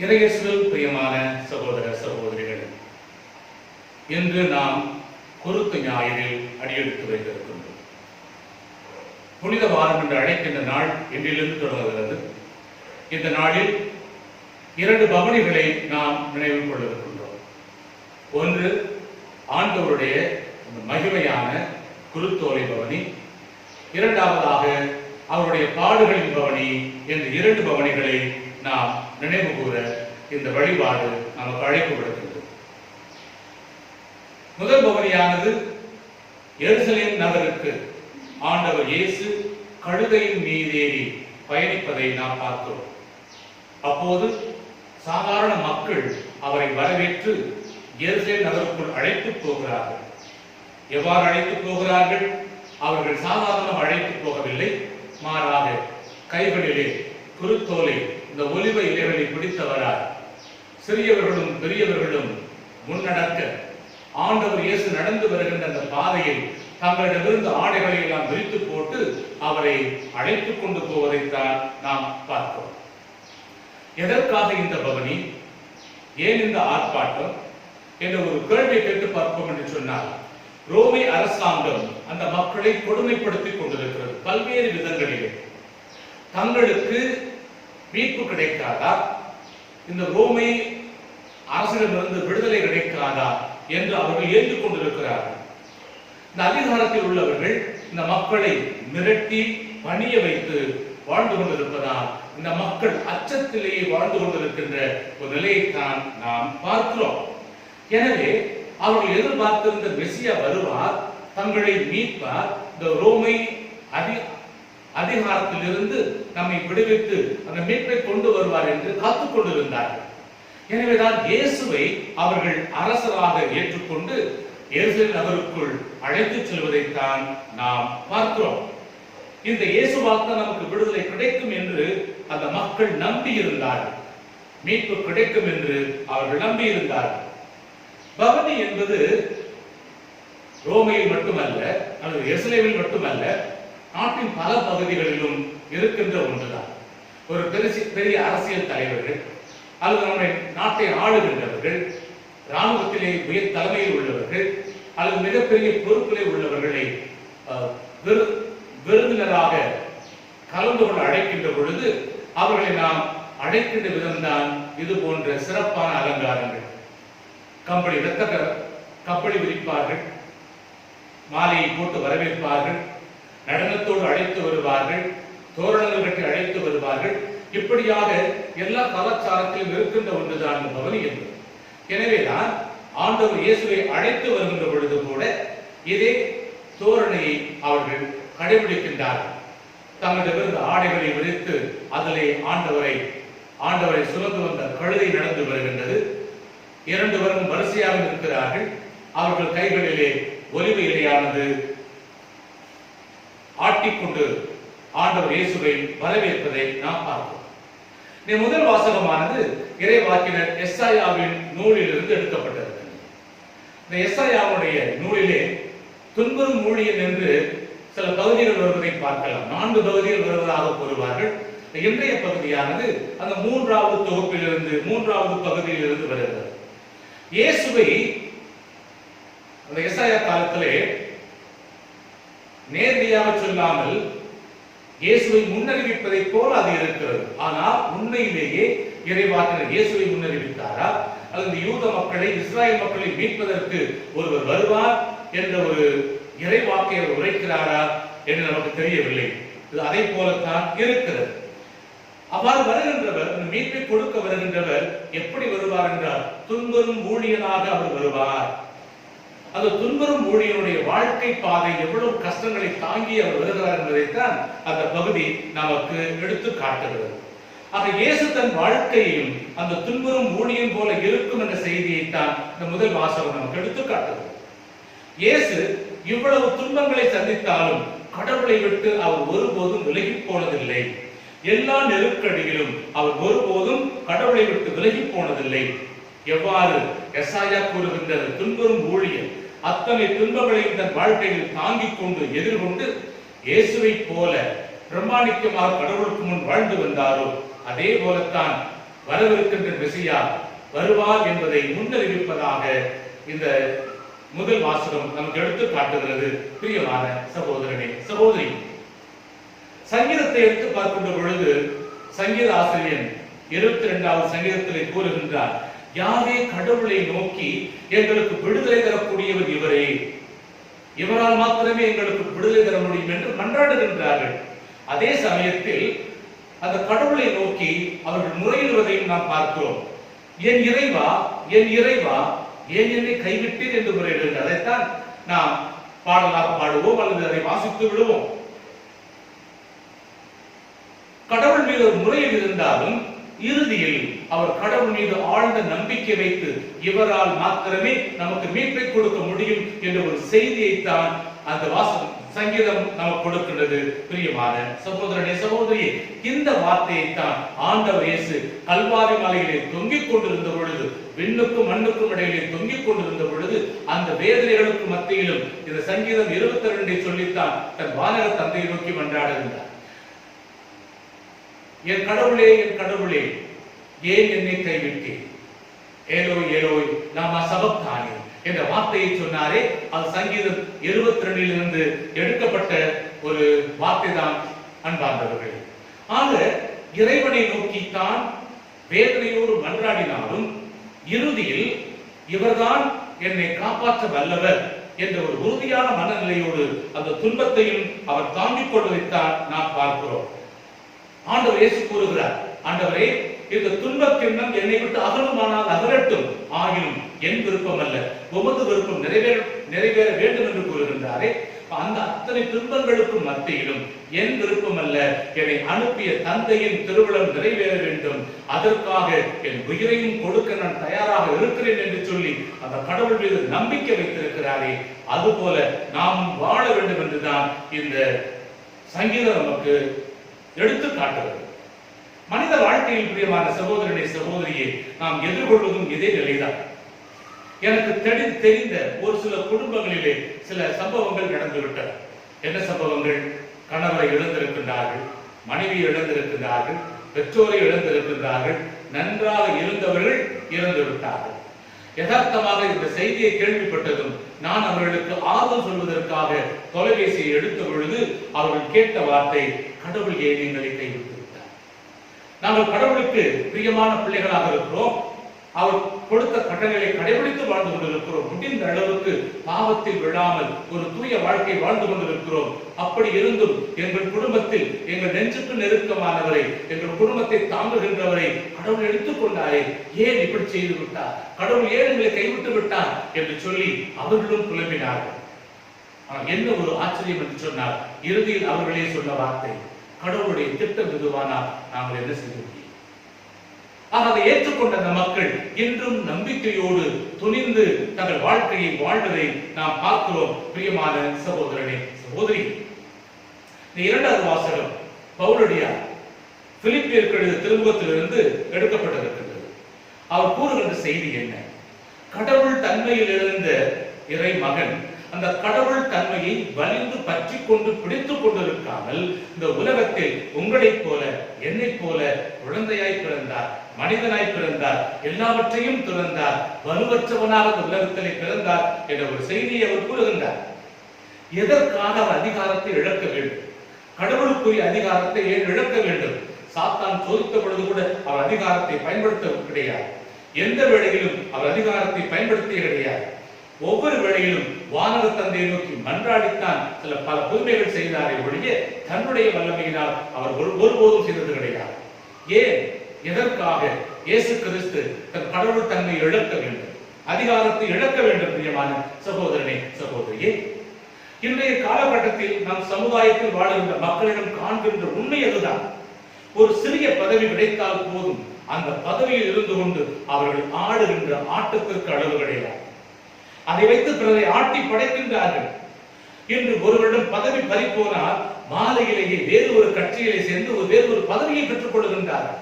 இறையேசுவில் பிரியமான சகோதர சகோதரிகள், இன்று நாம் குருத்து ஞாயிறில் அடியெடுத்து வைத்திருக்கின்றோம். புனித வாரம் என்று அழைக்கின்ற நாள் இன்றிலிருந்து தொடங்குகிறது. இந்த நாளில் 2 பவனிகளை நாம் நினைவு கொள்ள இருக்கின்றோம். ஒன்று ஆண்டவருடைய மகிமையான குருத்தோலை பவனி, இரண்டாவதாக அவருடைய பாடுகளின் பவனி என்று 2 பவனிகளை நாம் நினைவு கூற இந்த வழிபாடு நமக்கு அழைப்பு விடுக்கின்றது. முதல் பவனியானது எருசலேம் நகருக்கு ஆண்டவர் இயேசு கழுதையின் மீதேறி பயணிப்பதை நாம் பார்த்தோம். அப்போது சாதாரண மக்கள் அவரை வரவேற்று எருசலேம் நகருக்குள் அழைத்து போகிறார்கள். எவ்வாறு அழைத்து போகிறார்கள்? அவர்கள் சாதாரண அழைத்து போகவில்லை, மாறாக கைகளிலே குருத்தோலை, இந்த ஒலிவ இலைகளை பிடித்தவரார் சிறியவர்களும் பெரியவர்களும் முன்னடக்க ஆண்டவர் இயேசு நடந்து வருகின்ற அந்த பாதையில் தங்களிடமிருந்து ஆடைகளை எல்லாம் விரித்து போட்டு அவரை அழைத்துக் கொண்டு போவதைத்தான் நாம் பார்க்கிறோம். எதற்காக இந்த பவனி, ஏன் இந்த ஆர்ப்பாட்டம் என்ற ஒரு கேள்வியை கேட்டு பார்ப்போம் என்று சொன்னால், ரோமை அரசாங்கம் அந்த மக்களை கொடுமைப்படுத்திக் கொண்டிருக்கிறது. பல்வேறு விதங்களிலே தங்களுக்கு மீட்பு கிடைக்காதா, இந்த ரோமை அரசிடமிருந்து விடுதலை கிடைக்காதா என்று அவர்கள் ஏற்றுக் கொண்டிருக்கிறார்கள். இந்த அதிகாரத்தில் உள்ளவர்கள் இந்த மக்களை மிரட்டி பணிய வைத்து வாழ்ந்து கொண்டிருப்பதால் இந்த மக்கள் அச்சத்திலேயே வாழ்ந்து கொண்டிருக்கின்ற ஒரு நிலையைத்தான் நாம் பார்க்கிறோம். எனவே அவர்கள் எதிர்பார்த்திருந்த மெசியா வருவார், தங்களை மீட்பார், இந்த ரோமை அதிகாரத்திலிருந்து நம்மை விடுவித்து அந்த மீட்பை கொண்டு வருவார் என்று காத்துக் கொண்டிருந்தார்கள். எனவேதான் இயேசுவை அவர்கள் அரசராக ஏற்றுக்கொண்டு எருசலேம் நகருக்குள் அழைத்துச் செல்வதைத்தான் நாம் பார்க்கிறோம். இந்த இயேசுவால் நமக்கு விடுதலை கிடைக்கும் என்று அந்த மக்கள் நம்பி இருந்தார்கள். மீட்பு கிடைக்கும் என்று அவர்கள் நம்பி இருந்தார்கள். பவனி என்பது ரோமையில் மட்டுமல்ல, அல்லது எருசலேமில் மட்டுமல்ல, நாட்டின் பல பகுதிகளிலும் இருக்கின்ற ஒன்றுதான். ஒரு பெரிய அரசியல் தலைவர்கள் அல்லது நம்முடைய நாட்டை ஆளுகின்றவர்கள், இராணுவத்திலே உயர் தலைமையில் உள்ளவர்கள் அல்லது மிகப்பெரிய பொறுப்பிலே உள்ளவர்களை விருந்தினராக கலந்து கொள்ள அழைக்கின்ற பொழுது அவர்களை நாம் அழைக்கின்ற விதம்தான் இது போன்ற சிறப்பான அலங்காரங்கள். கம்பளி விரிப்பார்கள், மாலையை போட்டு வரவேற்பார்கள், நடனத்தோடு அழைத்து வருவார்கள், தோரணங்கள் கட்டி அழைத்து வருவார்கள். இப்படியாக எல்லா கலாச்சாரத்திலும் இருக்கின்ற ஒன்றுதான் பவனி என்பது. எனவேதான் ஆண்டவர் இயேசுவை அழைத்து வருகின்ற பொழுது கூட இதே தோரணையை அவர்கள் கடைபிடிக்கின்றார்கள். தங்களிடமிருந்து ஆடைகளை விரித்து அதிலே ஆண்டவரை சுமந்து வந்த கழுதை நடந்து வருகின்றது. 2 பேரும் வரிசையாக இருக்கிறார்கள். அவர்கள் கைகளிலே ஒலிவ இலையானது ஆட்டிக்கொண்டு ஆண்டவர் இயேசுவை வரவேற்பதை நாம் பார்க்கிறோம். முதல் வாசகமானது இறைவாக்கினர் எசாயாவின் நூலிலிருந்து எடுக்கப்பட்டது. இந்த எசாயாவுடைய நூலிலே துன்புறும் ஊழியன் என்று சில பகுதிகள் வருவதை பார்க்கலாம். 4 பகுதிகள் வருவதாக கூறுவார்கள். இன்றைய பகுதியானது அந்த 3வது தொகுப்பிலிருந்து 3வது பகுதியிலிருந்து வருகிறது. இயேசுவை அந்த எசாயா காலத்திலே நேரடியாக சொல்லாமல் இயேசுவை முன்னறிவிப்பதை போல அது இருக்கிறது. ஆனால் உண்மையிலேயே இறைவாக்கினர் இயேசுவை முன்னறிவித்தாரா அல்லது யூத மக்களை, இஸ்ராயல் மக்களை மீட்பதற்கு ஒருவர் வருவார் என்ற ஒரு இறைவாக்கை உரைக்கிறாரா என்று நமக்கு தெரியவில்லை. இது அதை போலத்தான் இருக்கிறது. அவ்வாறு வருகின்றவர், மீட்பை கொடுக்க வருகின்றவர் எப்படி வருவார் என்றால் துன்புறும் ஊழியனாக அவர் வருவார். அந்த துன்புறும் ஊழியனுடைய வாழ்க்கை பாதை எவ்வளவு கஷ்டங்களை தாங்கி அவர் வருகிறார் என்பதைத்தான் அந்த பகுதி நமக்கு எடுத்து காட்டுகிறது. ஆக இயேசு தன் வாழ்க்கையும் அந்த துன்புறும் ஊழியன் போல இருக்கும் என்ற செய்தியைத்தான் இந்த முதல் வாசகம் நமக்கு எடுத்து காட்டுகிறது. இயேசு இவ்வளவு துன்பங்களை சந்தித்தாலும் கடவுளை விட்டு அவர் ஒருபோதும் விலகி போனதில்லை. எல்லா நெருக்கடியிலும் அவர் ஒருபோதும் கடவுளை விட்டு விலகி போனதில்லை. எவ்வாறு எசாயா கூறுகின்றது, துன்புறும் ஊழியன் அத்தனை துன்பங்களையும் தன் வாழ்க்கையில் தாங்கிக் கொண்டு எதிர்கொண்டு இயேசுவை போல பிரமாணிக்கமாக கடவுளுக்கு முன் வாழ்ந்து வந்தாரோ அதே போலத்தான் வரவிருக்கின்ற மெசியா வருவார் என்பதை முன்னறிவிப்பதாக இந்த முதல் வாசகம் நமக்கு எடுத்து காட்டுகிறது. பிரியமான சகோதரனே, சகோதரி, சங்கீதத்தை எடுத்து பார்க்கின்ற பொழுது சங்கீத ஆசிரியன் 22வது சங்கீதத்திலே கூறுகின்றார், யாவே கடவுளை நோக்கி எங்களுக்கு விடுதலை தரக்கூடியவர் இவரே, இவரால் மாத்திரமே எங்களுக்கு விடுதலை தர முடியும் என்று மன்றாடுகின்றார்கள். அதே சமயத்தில் அந்த கடவுளை நோக்கி அவர்கள் முறையிடுவதையும் நாம் பார்க்கிறோம். என் இறைவா, என் இறைவா, ஏன் என்னை கைவிட்டீர் என்று முறையிடுகிறார். அதைத்தான் நாம் பாடலாக பாடுவோம் அல்லது அதை வாசித்து விடுவோம். கடவுள் மீது ஒரு முறையில் இருந்தாலும் இறுதியில் அவர் கடவுள் மீது ஆழ்ந்த நம்பிக்கை வைத்து இவரால் மாத்திரமே நமக்கு மீட்பை கொடுக்க முடியும் என்ற ஒரு செய்தியைத்தான் அந்த வாசகம் சங்கீதம் நமக்கு கொடுக்கின்றது. பிரியமான சகோதரனே, சகோதரியே, இந்த வார்த்தையைத்தான் ஆண்டவர் இயேசு கல்வாரி மலையிலே தொங்கிக் கொண்டிருந்த பொழுது, விண்ணுக்கும் மண்ணுக்கும் இடையிலே தொங்கிக் கொண்டிருந்த பொழுது, அந்த வேதனைகளுக்கு மத்தியிலும் இந்த சங்கீதம் 22 சொல்லித்தான் தன் வானக தந்தையை நோக்கி மன்றாடுகின்றார். என் கடவுளே, என் கடவுளே, ஏன் என்னை கைவிட்டீர்? ஏலோய் ஏலோய் லாமா சபக்தானி என்ற வார்த்தையை சொன்னாரே, அது சங்கீதம் 22 எடுக்கப்பட்ட ஒரு வார்த்தை தான் அன்பார்ந்தவர்களே. ஆக இறைவனை நோக்கித்தான் வேதனையோடு மன்றாடினாலும் இறுதியில் இவர்தான் என்னை காப்பாற்ற வல்லவர் என்ற ஒரு உறுதியான மனநிலையோடு அந்த துன்பத்தையும் அவர் தாங்கிக் கொள்வதைத்தான் நாம் பார்க்கிறோம். ஆண்டவர் இயேசு கூறுகிறார், ஆண்டவரே, இந்த துன்பக்கிண்ணம் என்னை விட்டு அகலுமானால் அகலட்டும், ஆகிலும் என் விருப்பம் அல்ல, உமது விருப்பம் நிறைவேற வேண்டும் என்று கூறுகின்றாரே. அந்த அத்தனை துன்பங்களுக்கும் மத்தியிலும் என் விருப்பம் அல்ல, என்னை அனுப்பிய தந்தையின் திருவிழம் நிறைவேற வேண்டும், அதற்காக என் உயிரையும் கொடுக்க நான் தயாராக இருக்கிறேன் என்று சொல்லி அந்த கடவுள் மீது நம்பிக்கை வைத்திருக்கிறாரே, அதுபோல நாம் வாழ வேண்டும் என்றுதான் இந்த சங்கீதம் நமக்கு எடுத்து காட்டுகிறது. மனித வாழ்க்கையில் பிரியமான சகோதரனை, சகோதரியை நாம் எதிர்கொள்வதும் இதே நிலைதான். எனக்கு தெரிந்த ஒரு சில குடும்பங்களிலே சில சம்பவங்கள் நடந்துவிட்டன. என்ன சம்பவங்கள்? கணவரை இழந்திருக்கின்றார்கள், மனைவி இழந்திருக்கின்றார்கள், பெற்றோரை இழந்திருக்கின்றார்கள், நன்றாக இருந்தவர்கள் இறந்து விட்டார்கள். யதார்த்தமாக இந்த செய்தியை கேள்விப்பட்டதும் நான் அவர்களுக்கு ஆறுதல் சொல்வதற்காக தொலைபேசியை எடுத்த பொழுது அவர்கள் கேட்ட வார்த்தை, கடவுள் ஏன் எங்களை கைவிட்டு விட்டார்? நாங்கள் கடவுளுக்கு பிரியமான பிள்ளைகளாக இருக்கிறோம், அவர் கொடுத்த கட்டளைகளை கடைபிடித்து வாழ்ந்து கொண்டிருக்கிறோம், முடிந்த அளவுக்கு பாவத்தில் விழாமல் ஒரு தூய வாழ்க்கை வாழ்ந்து கொண்டிருக்கிறோம். அப்படி இருந்தும் எங்கள் குடும்பத்தில் எங்கள் நெஞ்சுக்கு நெருக்கமானவரை, எங்கள் குடும்பத்தை தாங்குகின்றவரை கடவுள் எடுத்துக் கொண்டாரே, ஏன் இப்படி செய்து விட்டார்? கடவுள் ஏன் எங்களை கைவிட்டு விட்டார் என்று சொல்லி அவர்களும் புலம்பினார்கள். ஆனால் என்ன ஒரு ஆச்சரியம் என்று சொன்னார், இறுதியில் அவர்களே சொன்ன வார்த்தை, கடவுளுடைய திட்டம் எதுவானால் நாங்கள் என்ன செய்ய முடியும்? அதை ஏற்றுக்கொண்ட அந்த மக்கள் இன்றும் நம்பிக்கையோடு துணிந்து தங்கள் வாழ்க்கையை வாழ்வதை நாம் பார்க்கிறோம். பிரியமான சகோதரனே, சகோதரி, இந்த 2வது வாசகம் பவுலுடைய பிலிப்பியருக்கு எழுதிய திருமுகத்திலிருந்து எடுக்கப்பட்டிருக்கின்றது. அவர் கூறுகின்ற செய்தி என்ன? கடவுள் தன்மையில் இருந்த இறை மகன் அந்த கடவுள் தன்மையை வலிந்து பற்றி கொண்டு பிடித்துக் கொண்டிருக்காமல் இந்த உலகத்தில் உங்களைப் போல என்னைப் போல குழந்தையாய் பிறந்தார், மனிதனாய் பிறந்தார், எல்லாவற்றையும் துறந்தார், வலுவற்றவனாக இந்த உலகத்திலே பிறந்தார் என்ற ஒரு செய்தியை அவர் கூறுகின்றார். எதற்காக அவர் அதிகாரத்தை இழக்க வேண்டும்? கடவுளுக்குரிய அதிகாரத்தை ஏன் இழக்க வேண்டும்? சாத்தான் சோதித்த பொழுது கூட அவர் அதிகாரத்தை பயன்படுத்த கிடையாது. எந்த வேளையிலும் அவர் அதிகாரத்தை பயன்படுத்திய கிடையாது. ஒவ்வொரு வேளையிலும் வானக தந்தையை நோக்கி மன்றாடித்தான் பல புதுமைகள் செய்தாரே ஒழிய தன்னுடைய வல்லமையினால் அவர் ஒருபோதும் செய்தது கிடையாது. ஏன்? எதற்காக? இயேசு கிறிஸ்து தன் கடவுள் தன்மை இழக்க வேண்டும், அதிகாரத்தை இழக்க வேண்டும். பிரியமான சகோதரனே, சகோதரியே, இன்றைய காலகட்டத்தில் நம் சமுதாயத்தில் வாழ்கின்ற மக்களிடம் காண்கின்ற உண்மை அதுதான். ஒரு சிறிய பதவி கிடைத்தால் போதும், அந்த பதவியில் இருந்து கொண்டு அவர்கள் ஆடுகின்ற ஆட்டத்திற்கு அளவு கிடையாது. அதை வைத்து பிறரை ஆட்டி படைக்கின்றார்கள். இன்று ஒருவரிடம் பதவி பறிப்போனால் மாலையிலேயே வேறு ஒரு கட்சியிலே சேர்ந்து வேறு ஒரு பதவியை பெற்றுக் கொள்கின்றார்கள்.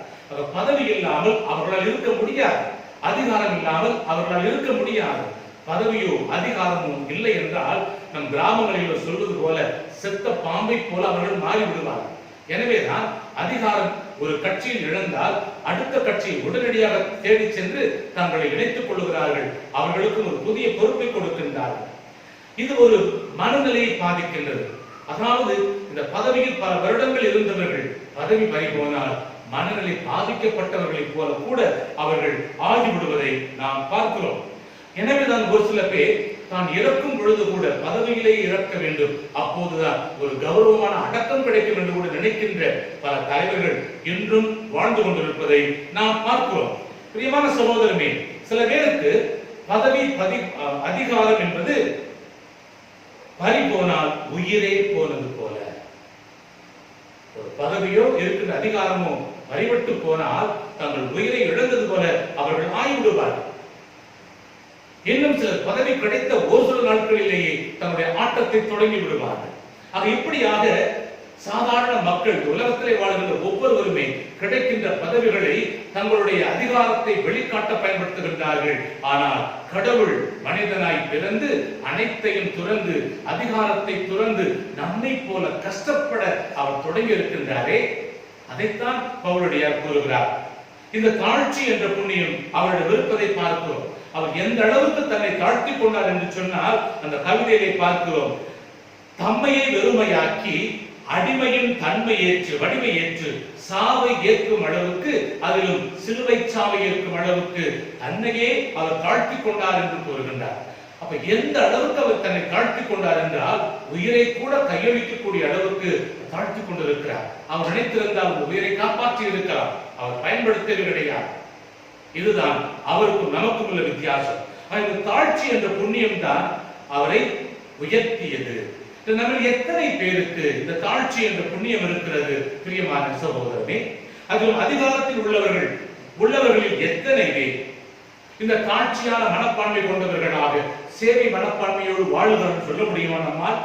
பதவி இல்லாமல் அவர்களால் இருக்க முடியாது, அதிகாரம் இல்லாமல் அவர்களால் இருக்க முடியாது. பதவியோ அதிகாரமும் இல்லை என்றால் நம் கிராமங்களில் சொல்வது போல செத்த பாம்பை போல அவர்கள் மாறிவிடுவார்கள். எனவேதான் அதிகாரம் ஒரு கட்சியில் இழந்தால் அடுத்த கட்சியை உடனடியாக தேடி சென்று தங்களை இணைத்துக் கொள்கிறார்கள். அவர்களுக்கும் ஒரு புதிய பொறுப்பை கொடுக்கின்றார்கள். இது ஒரு மனநிலையை பாதிக்கின்றது. அதாவது இந்த பதவியில் பல வருடங்கள் இருந்தவர்கள் பதவி பறிபோனால் மனநிலை பாதிக்கப்பட்டவர்களைப் போல கூட அவர்கள் ஆகிவிடுவதை நாம் பார்க்கிறோம். எனவேதான் ஒரு சில பேர் தான் இறக்கும் பொழுது கூட பதவியிலே இறக்க வேண்டும், அப்போதுதான் ஒரு கௌரவமான அடக்கம் கிடைக்கும் என்று கூட நினைக்கின்ற பல தலைவர்கள் இன்றும் வாழ்ந்து கொண்டிருப்பதை நாம் பார்க்கிறோம். பிரியமான சகோதரமே, சில பேருக்கு பதவி அதிகாரம் என்பது பறி போனால் உயிரே போனது போல. ஒரு பதவியோ இருக்கின்ற அதிகாரமோ பறிபட்டு போனால் தங்கள் உயிரை இழந்தது போல அவர்கள் ஆய்விடுவார்கள். இன்னும் சிலர் பதவி கிடைத்த ஒரு சில நாட்களிலேயே தன்னுடைய ஆட்டத்தை தொடங்கி விடுவார்கள். ஆக இப்படியாக சாதாரண மக்கள், உலகத்திலே வாழ்கின்ற ஒவ்வொருவருமே கிடைக்கின்ற பதவிகளை தங்களுடைய அதிகாரத்தை வெளிக்காட்ட பயன்படுத்துகின்றார்கள். ஆனால் கடவுள் மனிதனாய் பிறந்து அனைத்தையும் துறந்து அதிகாரத்தை துறந்து நம்மை போல கஷ்டப்பட அவர் தொடங்கி இருக்கின்றாரே, அதைத்தான் பவுலடியார் கூறுகிறார். இந்த தாழ்ச்சி என்ற புண்ணியம் அவருடைய விருப்பதை பார்க்கிறோம். அவர் எந்த அளவுக்கு தன்னை தாழ்த்தி கொண்டார் என்று சொன்னால் அந்த கவிதையை பார்க்கிறோம். தம்மையை வெறுமையாக்கி அடிமையின் தன்மை ஏற்று வடிவை ஏற்று சாவை ஏற்கும் அளவுக்கு, அதிலும் சிலுவை சாவை ஏற்கும் அளவுக்கு தன்னையே அவர் தாழ்த்தி கொண்டார் என்று கூறுகின்றார். அப்ப எந்த அளவுக்கு அவர் தன்னை தாழ்த்தி கொண்டார் என்றால் உயிரை கூட கையளிக்கக்கூடிய அளவுக்கு தாழ்த்தி கொண்டிருக்கிறார். அவர் நினைத்திருந்தால் உயிரை காப்பாற்றி இருக்கிறார், அவர் பயன்படுத்தவே கிடையாது. இதுதான் அவருக்கும் நமக்கும் உள்ள வித்தியாசம். இந்த தாழ்ச்சி என்ற புண்ணியம் தான் அவரை உயர்த்தியது. நம்ம எத்தனை பேருக்கு இந்த தாழ்ச்சி என்ற புண்ணியம் இருக்கிறது பிரியமான சகோதரனே? அதில் அதிகாரத்தில் உள்ளவர்களில் எத்தனை பேர் இந்த தாழ்ச்சியான மனப்பான்மை கொண்டவர்களாக சேவை மனப்பான்மையோடு வாழ்கிறோம் சொல்ல முடியுமா நம்மால்?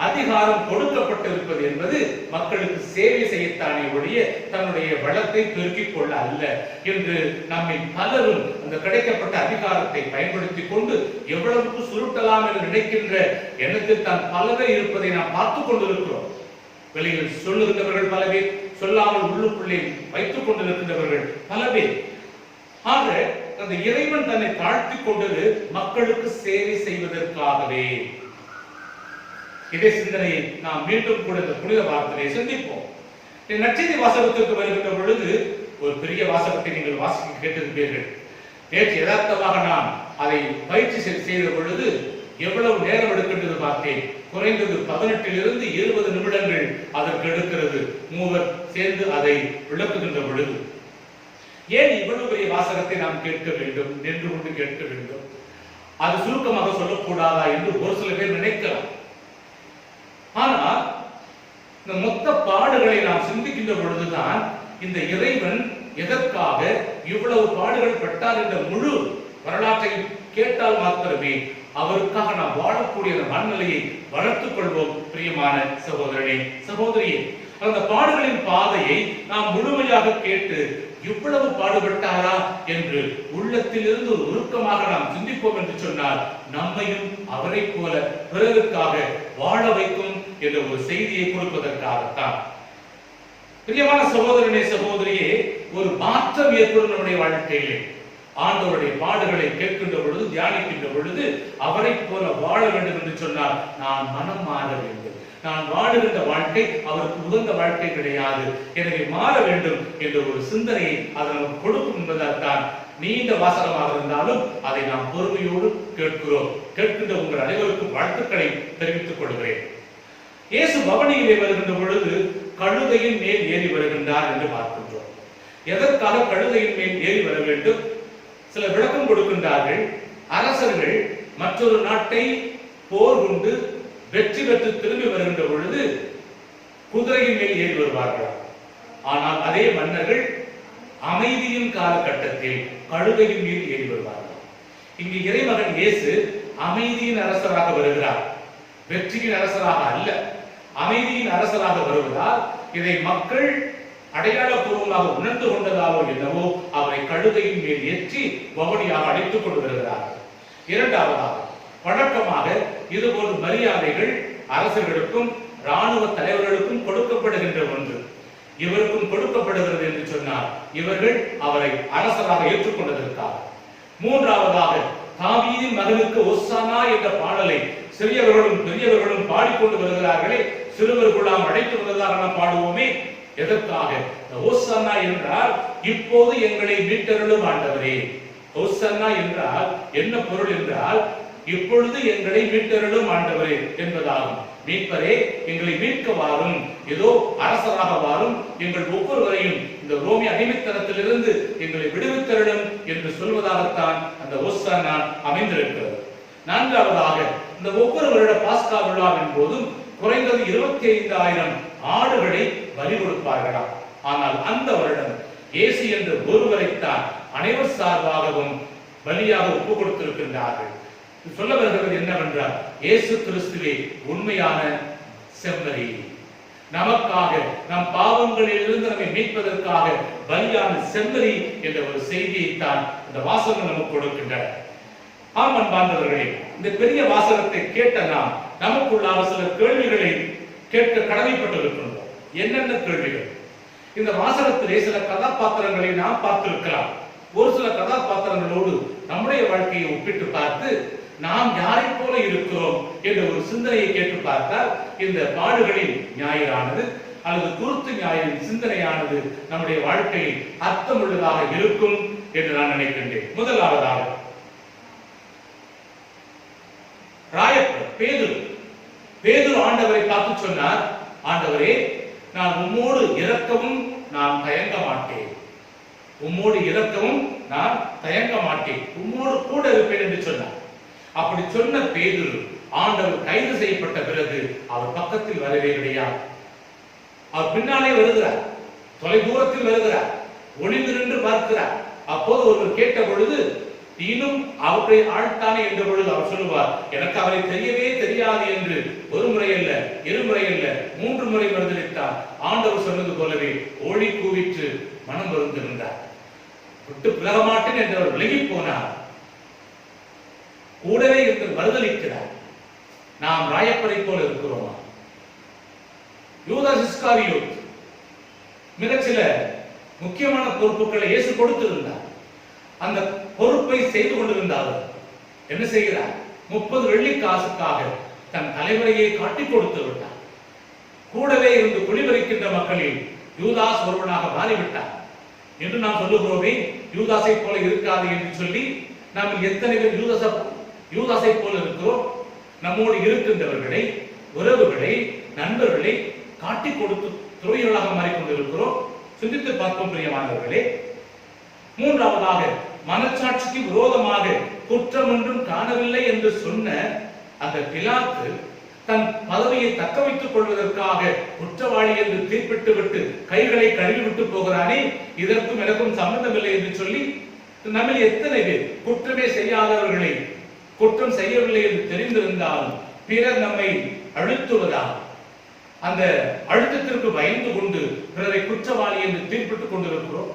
அதிகாரம் கொடுக்கப்பட்டிருப்பது என்பது மக்களுக்கு சேவை செய்யத்தானே ஒழிய தன்னுடைய வளத்தை பெருக்கிக் கொள்ள அல்ல என்று நம்மை பலரும் அந்த கிடைக்கப்பட்ட அதிகாரத்தை பயன்படுத்திக் கொண்டு எவ்வளவுக்கு சுருட்டலாம் என்று நினைக்கின்ற எண்ணத்தில் தான் பலரை இருப்பதை நாம் பார்த்துக் கொண்டிருக்கிறோம். வெளியில் சொல்லுகின்றவர்கள் பல பேர், சொல்லாமல் உள்ளுக்குள்ளே வைத்துக் கொண்டிருக்கின்றவர்கள் பல பேர். ஆக அந்த இறைவன் தன்னை தாழ்த்தி கொண்டது மக்களுக்கு சேவை செய்வதற்காகவே. இதே சிந்தனையை நாம் மீண்டும் கூட இந்த புனித வார்த்தையை சிந்திப்போம். நற்செய்தி வாசகத்திற்கு வருகின்ற பொழுது ஒரு பெரிய வாசகத்தை நீங்கள் வாசிக்க கேட்டிருப்பீர்கள். நேற்று யதார்த்தமாக நாம் அதை பயிற்சி செய்த பொழுது எவ்வளவு நேரம் எடுக்கின்றது பார்த்தேன். குறைந்தது 18 to 20 நிமிடங்கள் அதற்கு எடுக்கிறது, மூவர் சேர்ந்து அதை விளக்குகின்ற பொழுது. ஏன் இவ்வளவு பெரிய வாசகத்தை நாம் கேட்க வேண்டும், நின்று கொண்டு கேட்க வேண்டும்? அது சுருக்கமாக சொல்லக்கூடாதா என்று ஒரு சில பேர் நினைக்கலாம். ஆனால் இந்த மொத்த பாடுகளை நாம் சிந்திக்கின்ற பொழுதுதான் இந்த இறைவன் எதற்காக இவ்வளவு பாடுகள் பட்டார் என்ற முழு வரலாற்றை கேட்டால் மாத்திரமே அவருக்காக நாம் வாழக்கூடிய அந்த மனநிலையை வளர்த்துக் கொள்வோம். பிரியமான சகோதரனே, சகோதரியே, அந்த பாடுகளின் பாதையை நாம் முழுமையாக கேட்டு இவ்வளவு பாடுபட்டாரா என்று உள்ளத்திலிருந்து ஒரு உருக்கமாக நாம் சிந்திப்போம் என்று சொன்னால் நம்மையும் அவரை போல பிறருக்காக வாழ வைக்கும் என்ற ஒரு செய்தியை கொடுப்பதற்காகத்தான். பிரியமான சகோதரனே, சகோதரியே, ஒரு மாற்றம் ஏற்படும் நம்முடைய வாழ்க்கையிலே. ஆண்டவருடைய பாடுகளை கேட்கின்ற பொழுது, தியானிக்கின்ற பொழுது அவரை போல வாழ வேண்டும் என்று சொன்னால் நான் மனம் மாற வேண்டும். நான் வாழுகின்ற வாழ்க்கை அவருக்கு உகந்த வாழ்க்கை கிடையாது, எனவே மாற வேண்டும் என்ற ஒரு சிந்தனையை அது நமக்கு கொடுக்கும் என்பதால் தான் நீண்ட வாசகமாக இருந்தாலும் அதை நாம் பொறுமையோடு கேட்கிறோம். கேட்கின்ற உங்கள் அனைவருக்கும் வாழ்த்துக்களை தெரிவித்துக் கொள்கிறேன். இயேசு பவனியிலே வருகின்ற பொழுது கழுதையின் மேல் ஏறி வருகின்றார் என்று பார்க்கின்றோம். எதற்காக கழுதையின் மேல் ஏறி வர வேண்டும்? சில விளக்கம் கொடுக்கின்றார்கள். அரசர்கள் மற்றொரு நாட்டை போர் கொண்டு வெற்றி பெற்று திரும்பி வருகின்ற பொழுது குதிரையின் மேல் ஏறி வருவார்கள். ஆனால் அதே மன்னர்கள் அமைதியின் காலகட்டத்தில் கழுதையின் மேல் ஏறி வருவார்கள். இங்கு இறைமகன் இயேசு அமைதியின் அரசராக வருகிறார், வெற்றியின் அரசராக அல்ல. அமைதியின் அரசராக வருவதால் இதை மக்கள் அடையாளபூர்வமாக உணர்ந்து கொண்டதாலோ என்னவோ அவரை கழுதையின் மேல் ஏற்றி பவனியாக அழைத்துக் கொண்டு வருகிறார்கள். இரண்டாவதாக, வழக்கமாக இதுபோன்ற மரியாதைகள் அரசர்களுக்கும் இராணுவ தலைவர்களுக்கும் கொடுக்கப்படுகின்ற ஒன்று. இவருக்கும் கொடுக்கப்படுகிறது என்று சொன்னார். இவர்கள் அவரை அரசராக ஏற்றுக்கொண்டதற்காக. மூன்றாவதாக தாவீதின் மகனுக்கு ஒசானா என்ற பாடலை சிறியவர்களும் பெரியவர்களும் பாடிக்கொண்டு வருகிறார்களே, சிறுவர்களாம் அழைத்து வந்ததாக நாம் பாடுவோமே. எதற்காக? ஒசானா என்றால் இப்போது எங்களை மீட்டருளும் ஆண்டவரே. ஒசானா என்றால் என்ன பொருள் என்றால் இப்பொழுது எங்களை மீட்டருளும் ஆண்டவரே என்பதாகும். மீட்பரே, எங்களை மீட்க வாரும், ஏதோ அரசராக வாரும், எங்கள் ஒவ்வொருவரையும் இந்த ரோமிய அடிமைத்தனத்திலிருந்து எங்களை விடுவித்தருளும் என்று சொல்வதாகத்தான் அந்த ஒசானா அமைந்திருக்கிறது. நான்காவதாக, இந்த ஒவ்வொரு வருட பாஸ்கா விழாவின் போதும் குறைந்தது 25,000 ஆடுகளை பலி கொடுப்பார்களாம். ஆனால் அந்த வருடம் இயேசு என்ற ஒருவரைத்தான் அனைவர் சார்பாகவும் பலியாக ஒப்பு கொடுத்திருக்கின்றார்கள். சொல்ல வருகிறது என்னவென்றால், இயேசு கிறிஸ்துவே உண்மையான செம்மறி, நமக்காக நம் பாவங்களிலிருந்து நம்மை மீட்பதற்காக பலியான செம்மறி என்ற ஒரு செய்தியைத்தான் இந்த வாசகம் நமக்கு கொடுக்கின்றன. ஆம் அன்பார்ந்தவர்களே, இந்த பெரிய வாசகத்தை கேட்ட நாம் நமக்குள்ளாக சில கேள்விகளை கேட்க கடமைப்பட்டிருக்கின்றோம். என்னென்ன கேள்விகள்? இந்த வாசகத்திலே சில கதாபாத்திரங்களை நாம் பார்த்திருக்கலாம். ஒரு சில கதாபாத்திரங்களோடு நம்முடைய வாழ்க்கையை ஒப்பிட்டு பார்த்து நாம் யாரை போல இருக்கிறோம் என்ற ஒரு சிந்தனையை கேட்டு பார்த்தால் இந்த பாடுகளின் ஞாயிறானது அல்லது குருத்து ஞாயிறின் சிந்தனையானது நம்முடைய வாழ்க்கையில் அர்த்தமுள்ளதாக இருக்கும் என்று நான் நினைக்கின்றேன். முதலாவதாக பேதுரு ஆண்டவரை பார்த்து சொன்னார், ஆண்டவரே, நான் உம்மோடு இறக்கவும் நான் தயங்க மாட்டேன், உம்மோடு இறக்கவும் நான் தயங்க மாட்டேன், உம்மோடு கூட இருப்பேன் என்று சொன்னார். அப்படி சொன்ன பேதுரு ஆண்டவர் கைது செய்யப்பட்ட பிறகு அவர் பக்கத்தில் வரவே கிடையாது. அவர் பின்னாலே வருகிறார், தொலை தூரத்தில் வருகிறார், ஒளிந்து நின்று பார்க்கிறார். அப்போது ஒருவர் கேட்ட பொழுது, இன்னும் அவரை ஆழ்த்தானே என்ற பொழுது அவர் சொல்லுவார், எனக்கு அவரை தெரியவே தெரியாது என்று ஒரு முறை அல்ல, இருமுறை அல்ல, 3 முறை மறுதளித்தார். ஆண்டவர் சொன்னது போலவே ஓடி கூவிற்று மனம் வருந்திருந்தார். விட்டு விலக மாட்டேன் என்று அவர் விலகி போனார். கூடவே இருந்து மறுதளிக்கிறார். நாம் ராயப்பரை போல இருக்கிறோமா? யூதாஸ் இஸ்காரியோத் மிக சில முக்கியமான பொறுப்புகளை இயேசு கொடுத்திருந்தார். அந்த பொறுப்பை செய்து கொண்டிருந்தார்கள். என்ன செய்கிறார்? 30 வெள்ளி காசுக்காக தன் தலைவரையை காட்டிக் கொடுத்து விட்டார். கூடவே இருந்து குடிவரிக்கின்ற மக்களில் யூதாஸ் ஒருவனாக மாறிவிட்டார் என்று நாம் சொல்லுகிறோமே. யூதாசை போல இருக்காது என்று சொல்லி நாம் எத்தனை பேர் யூதாசை போல இருக்கிறோம்? நம்மோடு இருக்கின்றவர்களை, உறவுகளை, நண்பர்களை காட்டிக் கொடுத்து துரோகிகளாக மாறிக்கொண்டிருக்கிறோம். சிந்தித்து பார்க்கும் பிரியமானவர்களே. மூன்றாவதாக, மனச்சாட்சிக்கு விரோதமாக குற்றம் ஒன்றும் காணவில்லை என்று சொன்ன அந்த பிலாத்து தன் பதவியை தக்க வைத்துக் கொள்வதற்காக குற்றவாளி என்று தீர்ப்பிட்டு விட்டு கைகளை கழுவி விட்டு போகிறானே, இதற்கும் எனக்கும் சம்பந்தமில்லை என்று சொல்லி நம்மில் எத்தனை பேர் குற்றமே செய்யாதவர்களை குற்றம் செய்யவில்லை என்று தெரிந்திருந்தாலும் பிறர் நம்மை அழுத்துவதால் அந்த அழுத்தத்திற்கு பயந்து கொண்டு பிறரை குற்றவாளி என்று தீர்ப்பிட்டுக் கொண்டிருக்கிறோம்.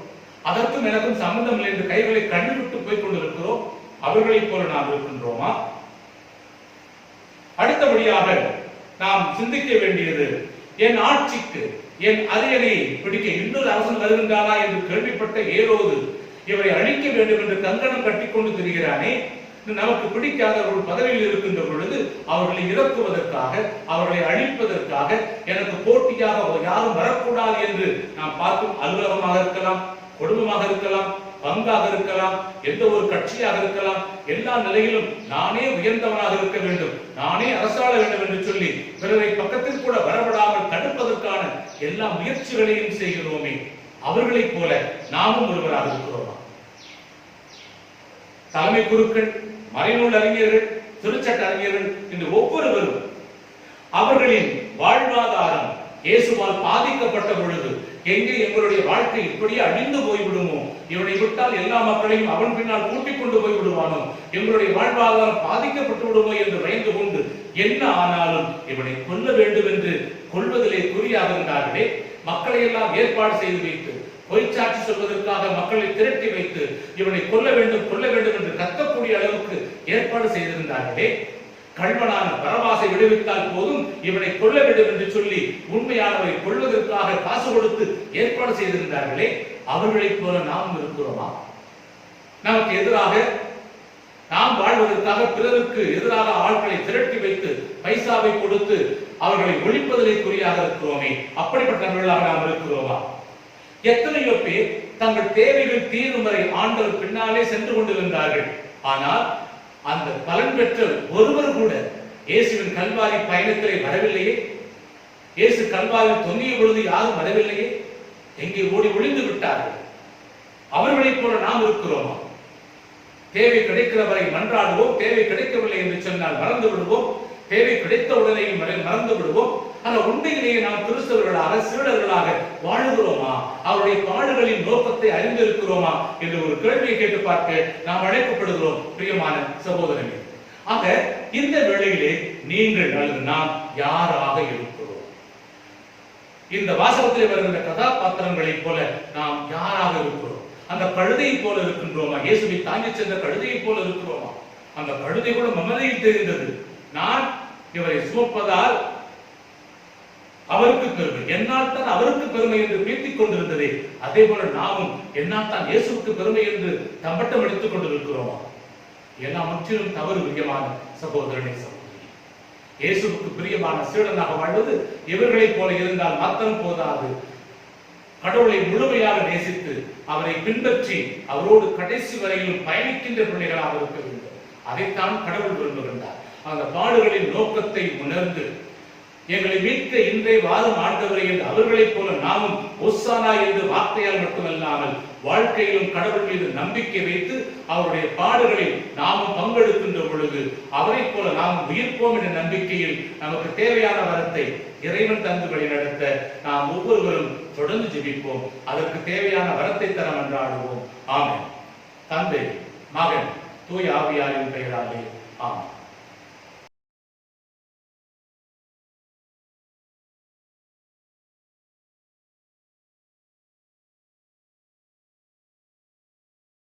அதற்கும் எனக்கும் சம்பந்தம் இல்லை என்று கைகளை கண்டுவிட்டு போய் கொண்டிருக்கிறோம். அவர்களைப் போல நாம் இருக்கின்றோமா? அடுத்தபடியாக நாம் சிந்திக்க வேண்டியது, என் ஆட்சிக்கு, என் அரியணை பிடிக்க இன்னொரு அரசன் வருகின்றானா என்று கேள்விப்பட்ட ஏரோது இவரை அழிக்க வேண்டும் என்று கங்கணம் கட்டிக்கொண்டு திரிகிறானே. நமக்கு பிடிக்காதவர்கள் பதவியில் இருக்கின்ற பொழுது அவர்களை இறக்குவதற்காக, அவர்களை அழிப்பதற்காக, எனக்கு போட்டியாக யாரும் வரக்கூடாது என்று நாம் பார்க்கும் அலுவலகமாக இருக்கலாம், குடும்பமாக இருக்கலாம், பங்காக இருக்கலாம், எந்த ஒரு கட்சியாக இருக்கலாம், எல்லா நிலையிலும் நானே உயர்ந்தவனாக இருக்க வேண்டும், நானே அரசாள வேண்டும் என்று சொல்லி பிறரை பக்கத்தில் கூட வரவிடாமல் தடுப்பதற்கான எல்லா முயற்சிகளையும் செய்கிறோமே. அவர்களைப் போல நாமும் ஒருவராக இருக்கிறோமா? தலைமை குருக்கள், மறைநூல் அறிஞர்கள், திருச்சட்ட அறிஞர்கள் என்று ஒவ்வொருவரும் அவர்களின் வாழ்வாதாரம் இயேசுவால் பாதிக்கப்பட்ட பொழுது, எங்கே எங்களுடைய வாழ்க்கை இப்படியே அழிந்து போய்விடுமோ, இவனை விட்டால் எல்லா மக்களையும் அவன் பின்னால் கூட்டிக் கொண்டு போய் விடுவானோ, எங்களுடைய வாழ்வாதாரம் பாதிக்கப்பட்டு விடுமோ என்று பயந்து கொண்டு என்ன ஆனாலும் இவனை கொல்ல வேண்டும் என்று கொள்வதிலே குறியாக இருந்தார்களே. மக்களை எல்லாம் ஏற்பாடு செய்து வைத்து பொய்ச்சாட்சி சொல்வதற்காக மக்களை திரட்டி வைத்து இவனை கொல்ல வேண்டும் கொல்ல வேண்டும் என்று கத்தக்கூடிய அளவுக்கு ஏற்பாடு செய்திருந்தார்களே. கள்வனான பரபாசை விடுவித்தால் போதும், இவனை கொல்ல வேண்டும் என்று சொல்லி உண்மையானவரை கொள்வதற்காக காசு கொடுத்து ஏற்பாடு செய்திருந்தார்களே, அவர்களைப் போல நாம் இருக்கிறோமா? நமக்கு எதிராக, நாம் வாழ்வதற்காக பிறருக்கு எதிராக ஆட்களை திரட்டி வைத்து பைசாவை கொடுத்து அவர்களை ஒழிப்பதிலே குறியாக இருக்கிறோமே, அப்படிப்பட்டவர்களாக நாம் இருக்கிறோமா? எத்தனையோ பேர் தங்கள் தேவைகள் தீரும் வரை ஆண்டவர் பின்னாலே சென்று கொண்டிருந்தார்கள். ஆனால் அந்த பலன் பெற்ற ஒருவர் கூட இயேசுவின் கல்வாரி பயணத்திலே வரவில்லையே. இயேசு கல்வாரில் தொங்கிய பொழுது யாரும் வரவில்லையே. எங்கே ஓடி ஒளிந்து விட்டார்கள். அவர்களைப் போல நாம் இருக்கிறோமா? தேவை கிடைக்கிற வரை மன்றாடுவோம், தேவை கிடைக்கவில்லை என்று சொன்னால் மறந்து விடுவோம், தேவை கிடைத்த உடனே மறந்து விடுவோம். ஆனால் உண்மையிலேயே நாம் கிறிஸ்தவர்களாக, சீடர்களாக வாழுகிறோமா? அவருடைய பாடுகளின் நோக்கத்தை அறிந்திருக்கிறோமா என்று ஒரு கேள்வியை கேட்டு பார்க்க நாம் அழைக்கப்படுகிறோம் பிரியமான சகோதரர்களே. ஆக இந்த வேளையிலே நீங்கள் அல்லது நாம் யாராக இருக்கிறோம்? இந்த வாசகத்திலே வருகின்ற கதாபாத்திரங்களைப் போல நாம் யாராக இருக்கிறோம்? அந்த கழுதையை போல இருக்கின்றோமா? இயேசுவை தாங்கி சென்ற கழுதையை போல இருக்கிறோமா? அந்த கழுதை கூட மமதையில் தெரிந்தது. நான் இவரை சுமப்பதால் அவருக்கு பெருமை, என்னால் தான் அவருக்கு பெருமை என்று பேசிக் கொண்டிருந்ததே, அதே போல நாமும் என்னால் தான் இயேசுக்கு பெருமை என்று தம்பட்டம் எடுத்துக் கொண்டிருக்கிறோமா? எல்லாம் முற்றிலும் தவறு பிரியமான சகோதரனை சகோதரி. இயேசுக்கு பிரியமான சீடனாக வாழ்வது இவர்களைப் போல இருந்தால் மாத்திரம் போதாது. கடவுளை முழுமையாக நேசித்து அவரை பின்பற்றி அவரோடு கடைசி வரையிலும் பயணிக்கின்ற பிள்ளைகளாக இருக்க வேண்டும். அதைத்தான் கடவுள் விரும்புகின்றார். அந்த பாடுகளின் நோக்கத்தை உணர்ந்து எங்களை மீட்க இன்றை வாழும் ஆண்டவரை என்று அவர்களைப் போல நாமும் ஒசானா என்று வார்த்தையால் மட்டுமல்லாமல் வாழ்க்கையிலும் கடவுள் மீது நம்பிக்கை வைத்து அவருடைய பாடுகளில் நாமும் பங்கெடுக்கின்ற பொழுது அவரை போல நாம் உயிர்ப்போம் என்ற நம்பிக்கையில் நமக்கு தேவையான வரத்தை இறைவன் தந்து வழிநடத்த நாம் ஒவ்வொருவரும் தொடர்ந்து ஜெபிப்போம். அதற்கு தேவையான வரத்தை தர மன்றாடுவோம். ஆமென். தந்தை, மகன், தூய ஆவியாரின் பெயராலே ஆமென்.